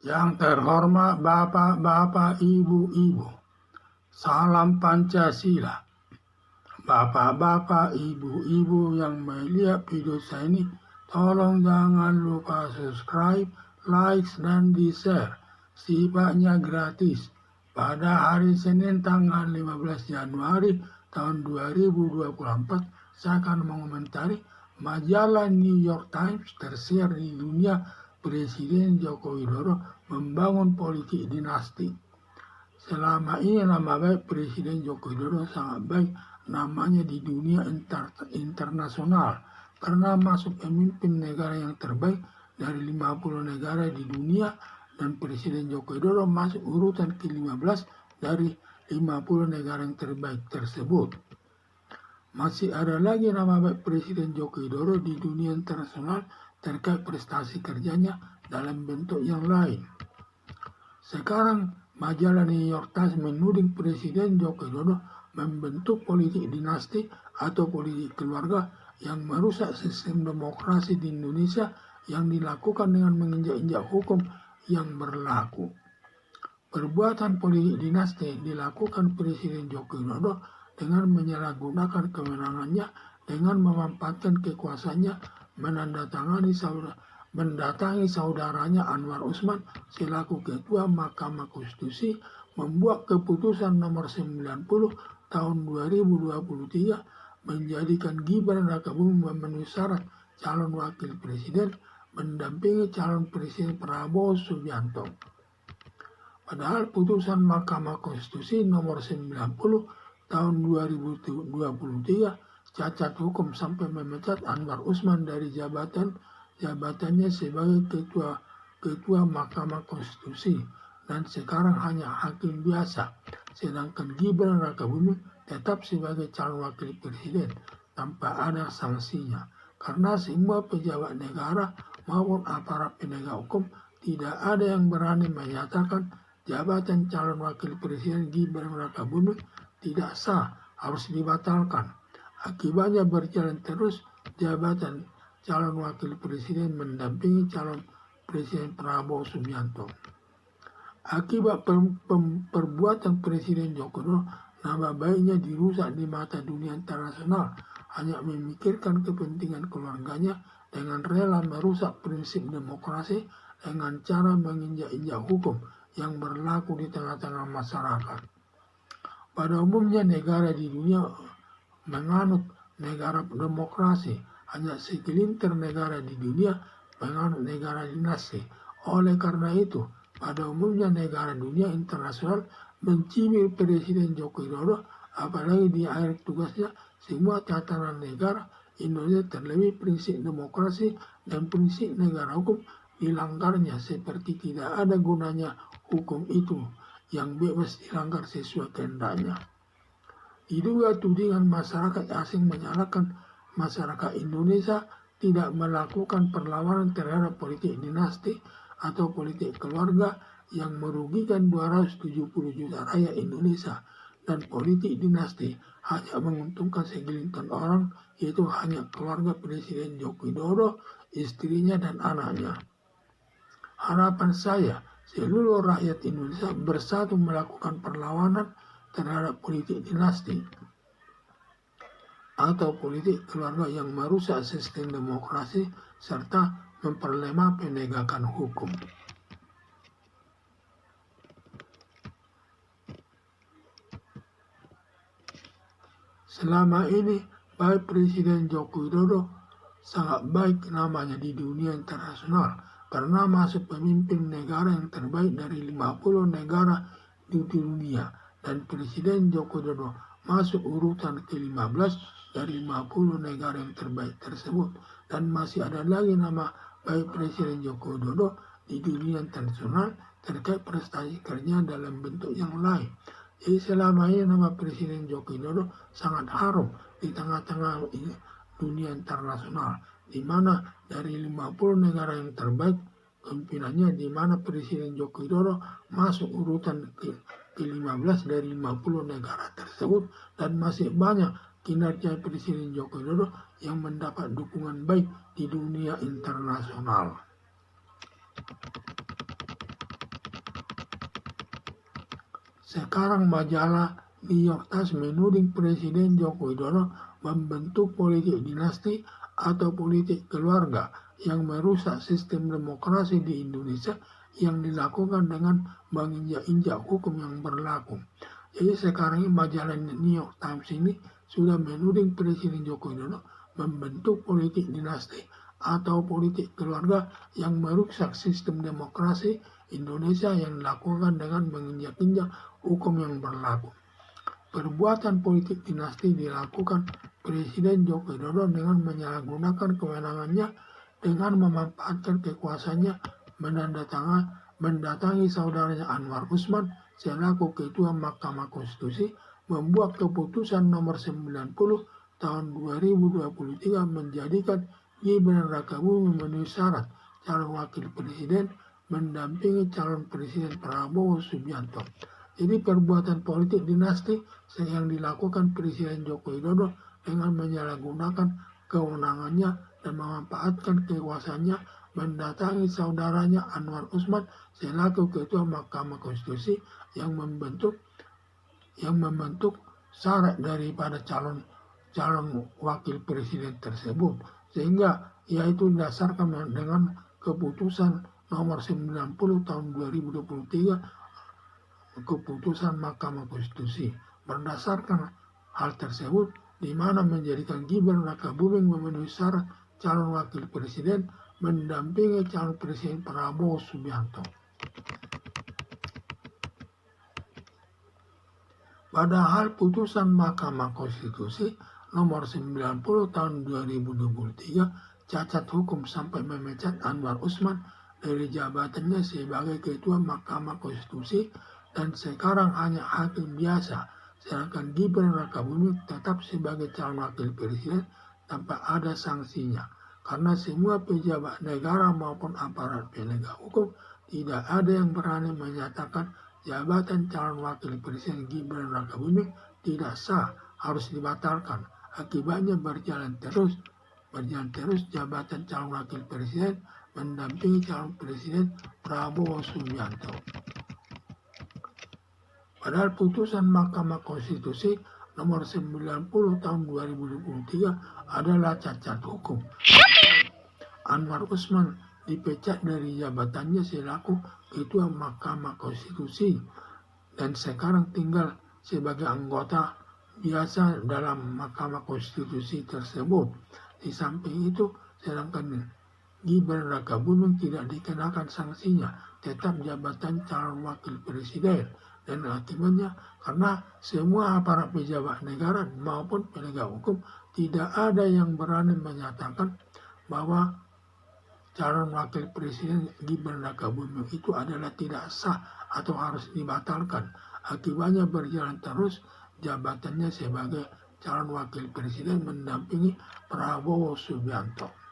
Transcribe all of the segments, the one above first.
Yang terhormat Bapak-Bapak, Ibu-Ibu, salam Pancasila. Bapak-bapak, ibu-ibu yang melihat video saya ini, tolong jangan lupa subscribe, like, dan di-share. Sifatnya gratis. Pada hari Senin tanggal 15 Januari tahun 2024, saya akan mengomentari majalah New York Times tersiar di dunia Presiden Joko Widodo membangun politik dinasti. Selama ini nama baik Presiden Joko Widodo sangat baik namanya di dunia internasional karena masuk pemimpin negara yang terbaik dari 50 negara di dunia, dan Presiden Joko Widodo masuk urutan ke-15 dari 50 negara yang terbaik tersebut. Masih ada lagi nama baik Presiden Joko Widodo di dunia internasional terkait prestasi kerjanya dalam bentuk yang lain. Sekarang majalah New York Times menuding Presiden Joko Widodo membentuk politik dinasti atau politik keluarga yang merusak sistem demokrasi di Indonesia yang dilakukan dengan menginjak-injak hukum yang berlaku. Perbuatan politik dinasti dilakukan Presiden Joko Widodo dengan menyalahgunakan kewenangannya dengan memanfaatkan kekuasaannya mendatangi saudaranya Anwar Usman selaku Ketua Mahkamah Konstitusi membuat keputusan nomor 90 tahun 2023 menjadikan Gibran Rakabuming memenuhi syarat calon wakil presiden mendampingi calon presiden Prabowo Subianto. Padahal putusan Mahkamah Konstitusi nomor 90 tahun 2023 cacat hukum sampai memecat Anwar Usman dari jabatannya sebagai ketua Mahkamah Konstitusi dan sekarang hanya hakim biasa, sedangkan Gibran Rakabuming tetap sebagai calon wakil presiden tanpa ada sanksinya karena semua pejabat negara maupun aparat penegak hukum tidak ada yang berani menyatakan jabatan calon wakil presiden Gibran Rakabuming tidak sah, harus dibatalkan. Akibatnya berjalan terus jabatan calon wakil presiden mendampingi calon presiden Prabowo Subianto. Akibat perbuatan Presiden Joko Widodo, nama baiknya dirusak di mata dunia internasional, hanya memikirkan kepentingan keluarganya dengan rela merusak prinsip demokrasi dengan cara menginjak-injak hukum yang berlaku di tengah-tengah masyarakat. Pada umumnya negara di dunia menganut negara demokrasi, hanya segelintir negara di dunia menganut negara dinasti. Oleh karena itu, pada umumnya negara dunia internasional mencibir Presiden Joko Widodo, apalagi di akhir tugasnya semua tatanan negara Indonesia terlebih prinsip demokrasi dan prinsip negara hukum dilanggarnya seperti tidak ada gunanya hukum itu yang bebas dilanggar sesuai kehendaknya. Diduga tudingan masyarakat asing menyalahkan masyarakat Indonesia tidak melakukan perlawanan terhadap politik dinasti atau politik keluarga yang merugikan 270 juta rakyat Indonesia, dan politik dinasti hanya menguntungkan segelintir orang, yaitu hanya keluarga Presiden Joko Widodo, istrinya dan anaknya. Harapan saya seluruh rakyat Indonesia bersatu melakukan perlawanan terhadap politik dinasti atau politik keluarga yang merusak sistem demokrasi serta memperlemah penegakan hukum. Selama ini baik Presiden Joko Widodo sangat baik namanya di dunia internasional karena masuk pemimpin negara yang terbaik dari 50 negara di dunia, dan Presiden Joko Widodo masuk urutan ke-15 dari 50 negara yang terbaik tersebut, dan masih ada lagi nama baik Presiden Joko Widodo di dunia internasional terkait prestasi kerja dalam bentuk yang lain. Jadi selama ini nama Presiden Joko Widodo sangat harum di tengah-tengah dunia internasional, di mana dari 50 negara yang terbaik pimpinannya, di mana Presiden Joko Widodo masuk urutan ke-15 dari 50 negara tersebut, dan masih banyak kinerja Presiden Joko Widodo yang mendapat dukungan baik di dunia internasional. Sekarang majalah New York Times menuding Presiden Joko Widodo membentuk politik dinasti atau politik keluarga yang merusak sistem demokrasi di Indonesia yang dilakukan dengan menginjak-injak hukum yang berlaku. Jadi sekarang ini majalah New York Times ini sudah menuding Presiden Joko Widodo membentuk politik dinasti atau politik keluarga yang merusak sistem demokrasi Indonesia yang dilakukan dengan menginjak-injak hukum yang berlaku. Perbuatan politik dinasti dilakukan Presiden Joko Widodo dengan menyalahgunakan kewenangannya dengan memanfaatkan kekuasaannya mendatangi saudaranya Anwar Usman selaku Ketua Mahkamah Konstitusi membuat keputusan nomor 90 tahun 2023 menjadikan Gibran Rakabuming memenuhi syarat calon wakil presiden mendampingi calon presiden Prabowo Subianto. Jadi perbuatan politik dinasti yang dilakukan Presiden Joko Widodo dengan menyalahgunakan kewenangannya dan memanfaatkan kekuasaannya mendatangi saudaranya Anwar Usman selaku Ketua Mahkamah Konstitusi yang membentuk syarat daripada calon wakil presiden tersebut, sehingga yaitu didasarkan dengan keputusan nomor 90 tahun 2023 keputusan Mahkamah Konstitusi. Berdasarkan hal tersebut, di mana menjadikan Gibran Rakabuming memenuhi syarat calon wakil presiden mendampingi calon presiden Prabowo Subianto. Padahal putusan Mahkamah Konstitusi nomor 90 tahun 2023 cacat hukum sampai memecat Anwar Usman dari jabatannya sebagai Ketua Mahkamah Konstitusi dan sekarang hanya hakim biasa, sedangkan Gibran Rakabuming tetap sebagai calon wakil presiden tanpa ada sanksinya. Karena semua pejabat negara maupun aparat penegak hukum tidak ada yang berani menyatakan jabatan calon wakil presiden Gibran Rakabuming tidak sah, harus dibatalkan. Akibatnya berjalan terus jabatan calon wakil presiden mendampingi calon presiden Prabowo Subianto. Padahal putusan Mahkamah Konstitusi nomor 90 tahun 2023 adalah cacat hukum. Anwar Usman dipecat dari jabatannya selaku Ketua Mahkamah Konstitusi dan sekarang tinggal sebagai anggota biasa dalam Mahkamah Konstitusi tersebut. Di samping itu, sedangkan Gibran Rakabuming tidak dikenakan sanksinya, tetap jabatan calon wakil presiden. Dan akibatnya karena semua aparat pejabat negara maupun penegak hukum tidak ada yang berani menyatakan bahwa calon wakil presiden Gibran Rakabuming itu adalah tidak sah atau harus dibatalkan. Akibatnya berjalan terus jabatannya sebagai calon wakil presiden mendampingi Prabowo Subianto.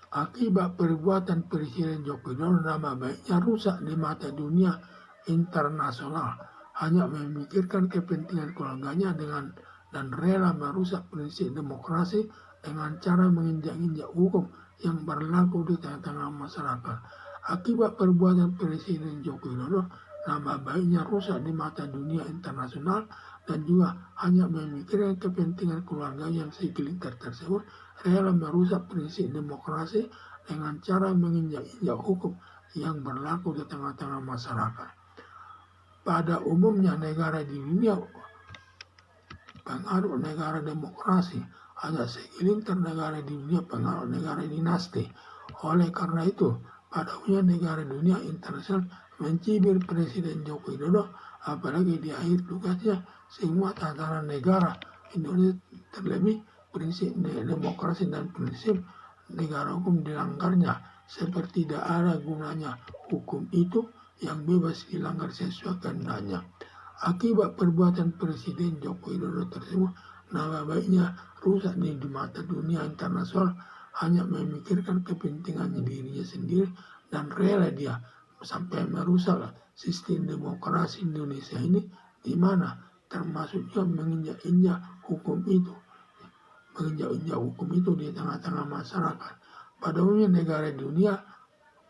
Akibat perbuatan Presiden Joko Widodo, nama baiknya rusak di mata dunia internasional. Hanya memikirkan kepentingan keluarganya dan rela merusak prinsip demokrasi dengan cara menginjak-injak hukum yang berlaku di tengah-tengah masyarakat. Akibat perbuatan Presiden Joko Widodo, nama baiknya rusak di mata dunia internasional dan juga hanya memikirkan kepentingan keluarga yang segelintir tersebut rela merusak prinsip demokrasi dengan cara menginjak-injak hukum yang berlaku di tengah-tengah masyarakat. Pada umumnya negara di dunia pengaruh negara demokrasi, hanya segelintir negara di dunia pengaruh negara dinasti. Oleh karena itu, pada umumnya negara dunia internasional mencibir Presiden Joko Widodo, apalagi di akhir tugasnya semua tatanan negara Indonesia terlebih prinsip demokrasi dan prinsip negara hukum dilanggarnya, seperti tidak ada gunanya hukum itu yang bebas dilanggar sesuai kehendaknya. Akibat perbuatan Presiden Joko Widodo tersebut, nama baiknya rusak di mata dunia internasional, hanya memikirkan kepentingannya dirinya sendiri dan rela dia sampai merusak sistem demokrasi Indonesia ini, di mana termasuk juga menginjak-injak hukum itu di tengah-tengah masyarakat. Pada umumnya negara dunia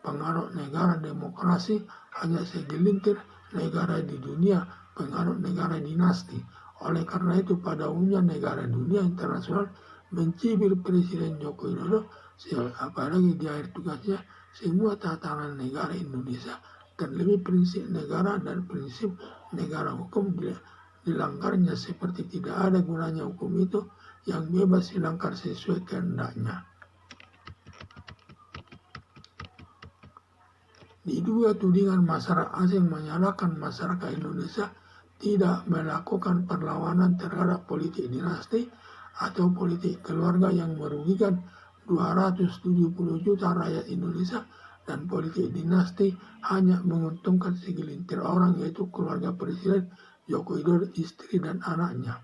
pengaruh negara demokrasi, hanya segelintir negara di dunia pengaruh negara dinasti. Oleh karena itu pada umumnya negara dunia internasional mencibir Presiden Joko Widodo, apalagi di akhir tugasnya, semua tatanan negara Indonesia terlebih prinsip negara dan prinsip negara hukum dilanggarnya, seperti tidak ada gunanya hukum itu yang bebas dilanggar sesuai kehendaknya. Diduga tudingan masyarakat asing menyalahkan masyarakat Indonesia tidak melakukan perlawanan terhadap politik dinasti atau politik keluarga yang merugikan 270 juta rakyat Indonesia, dan politik dinasti hanya menguntungkan segelintir orang, yaitu keluarga Presiden Joko Widodo, istri dan anaknya.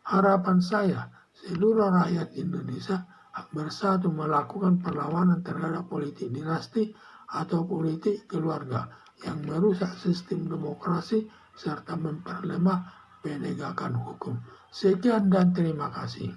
Harapan saya, seluruh rakyat Indonesia bersatu melakukan perlawanan terhadap politik dinasti atau politik keluarga yang merusak sistem demokrasi serta memperlemah penegakan hukum. Sekian dan terima kasih.